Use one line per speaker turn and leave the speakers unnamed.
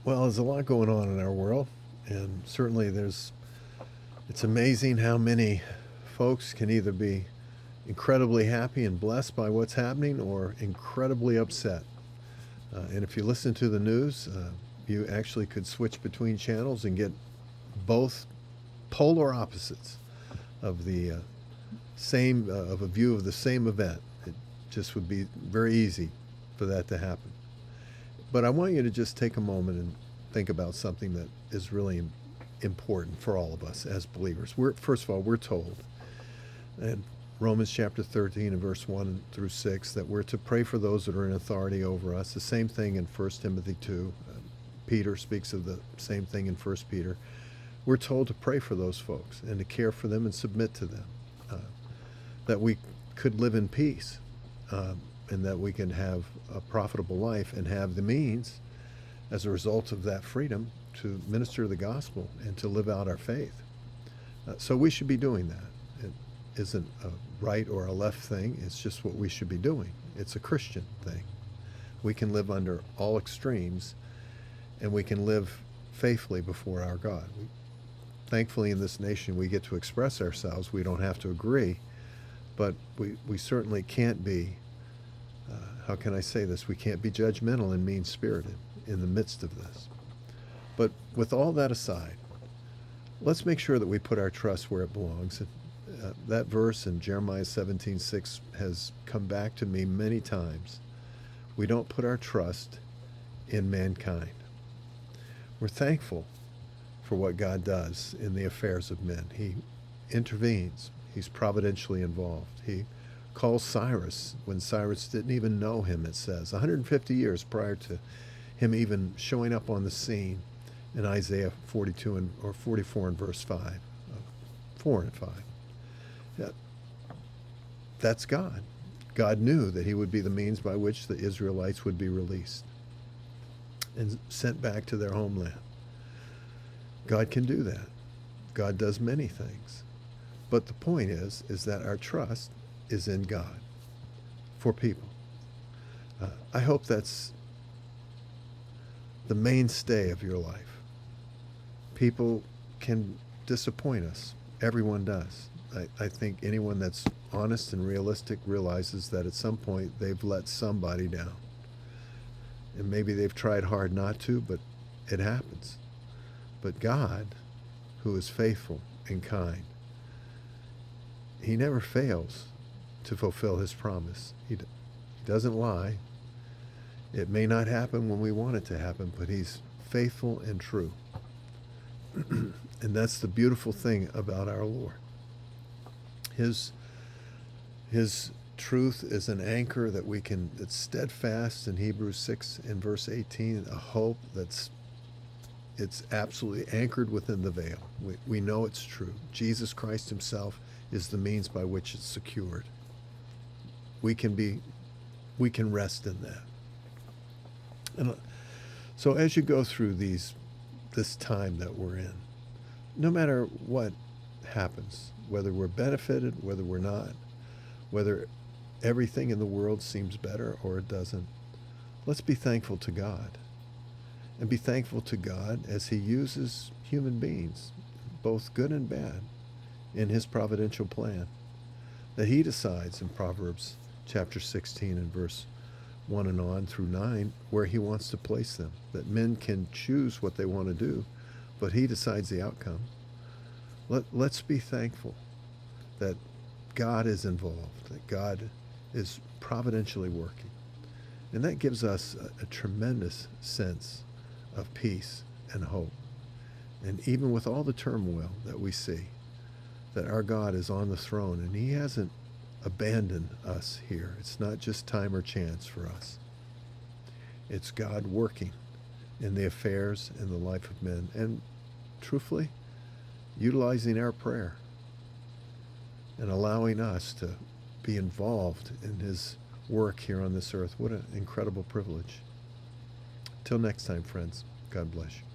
Well, there's a lot going on in our world, and certainly it's amazing how many folks can either be incredibly happy and blessed by what's happening or incredibly upset. And if you listen to the news, you actually could switch between channels and get both polar opposites of the of a view of the same event. It just would be very easy for that to happen. But I want you to just take a moment and think about something that is really important for all of us as believers. First of all, we're told in Romans chapter 13 and verse 1 through 6 that we're to pray for those that are in authority over us. The same thing in 1 Timothy 2. Peter speaks of the same thing in 1 Peter. We're told to pray for those folks and to care for them and submit to them, that we could live in peace, and that we can have a profitable life and have the means as a result of that freedom to minister the gospel and to live out our faith. So we should be doing that. It isn't a right or a left thing. It's just what we should be doing. It's a Christian thing. We can live under all extremes, and we can live faithfully before our God. Thankfully, in this nation, we get to express ourselves. We don't have to agree, but we certainly can't be, how can I say this? We can't be judgmental and mean-spirited in the midst of this. But with all that aside, let's make sure that we put our trust where it belongs. That verse in Jeremiah 17:6 has come back to me many times. We don't put our trust in mankind. We're thankful for what God does in the affairs of men. He intervenes. He's providentially involved. He calls Cyrus when Cyrus didn't even know him, it says, 150 years prior to him even showing up on the scene in Isaiah 42 or 44 and verse 5, 4 and 5. Yeah, that's God. God knew that he would be the means by which the Israelites would be released and sent back to their homeland. God can do that. God does many things. But the point is that our trust is in God for people. I hope that's the mainstay of your life. People can disappoint us. Everyone does. I think anyone that's honest and realistic realizes that at some point they've let somebody down. And maybe they've tried hard not to, but it happens. But God, who is faithful and kind, he never fails to fulfill his promise. He doesn't lie. It may not happen when we want it to happen, but he's faithful and true. And that's the beautiful thing about our Lord. His truth is an anchor that's steadfast in Hebrews 6 and verse 18, a hope it's absolutely anchored within the veil. We know it's true. Jesus Christ himself is the means by which it's secured. We can rest in that. And so as you go through this time that we're in, no matter what happens, whether we're benefited, whether we're not, whether everything in the world seems better or it doesn't, let's be thankful to God. And be thankful to God as he uses human beings, both good and bad, in his providential plan, that he decides in Proverbs chapter 16 and verse 1 and on through 9 where he wants to place them, that men can choose what they want to do, but he decides the outcome. Let's be thankful that God is involved, that God is providentially working. And that gives us a tremendous sense of peace and hope. And even with all the turmoil that we see, that our God is on the throne and he hasn't abandoned us here. It's not just time or chance for us. It's God working in the affairs and the life of men, and truthfully, utilizing our prayer and allowing us to be involved in his work here on this earth. What an incredible privilege. Till next time, friends, God bless you.